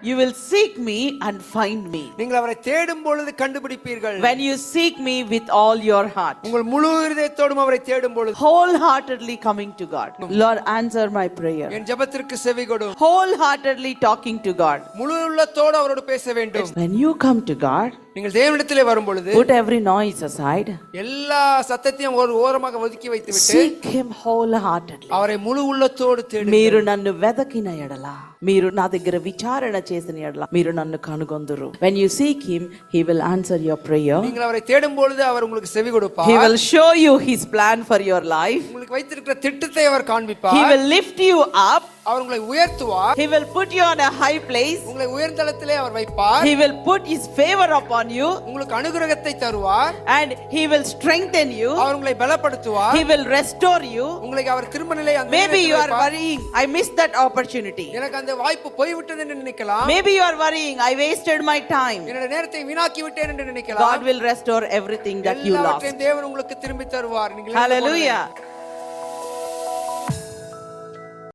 You will seek me and find me. நீங்கள் அவரை தேடும் பொழுது கண்டுபிடிப்பீர்கள். When you seek me with all your heart. உங்கள் முழு இதயத்தோடும் அவரை தேடும் பொழுது. Wholeheartedly coming to God. Lord, answer my prayer. என் ஜெபத்திற்கு செவிகொடும். Wholeheartedly talking to God. முழு உள்ளத்தோடு அவரோடு பேச வேண்டும். When you come to God, நீங்கள் தேவனிடத்திலே வரும் பொழுது put every noise aside. எல்லா சத்தத்தையும் ஒரு ஓரமாக ஒதுக்கி வைத்துவிட்டு Seek him wholeheartedly. அவரை முழு உள்ளத்தோடு தேடுங்கள். మీరు నన్ను వెదకిన ఎడల, మీరు నా దగ్గర విచారణ చేసిన ఎడల, మీరు నన్ను కనుగొందురు. When you seek him, he will answer your prayer. நீங்கள் அவரை தேடும் பொழுது அவர் உங்களுக்கு செவி கொடுப்பார். He will show you his plan for your life. உங்களுக்கு வைத்திருக்கிற திட்டத்தை அவர் காண்பிப்பார். He will lift you up. அவர் உங்களை உயர்த்துவார். He will put you on a high place. உங்களை உயர்ந்தளத்திலே அவர் வைப்பார். He will put his favor upon you. உங்களுக்கு அனுகிரகத்தை தருவார். And he will strengthen you. அவர் உங்களை பலப்படுத்துவார். He will restore you. உங்களுக்கு அவர் திரும்ப நிலை அந்த Maybe you are worrying, I missed that opportunity. எனக்கு அந்த வாய்ப்பு போய்விட்டது என்று நினைக்கலாம். Maybe you are worrying, I wasted my time. என்னோட நேரத்தை வீணாக்கி விட்டேன் என்று நினைக்கலாம். God will restore everything that you lost. எல்லாவற்றையும் தேவன் உங்களுக்கு திரும்பி தருவார். Hallelujah.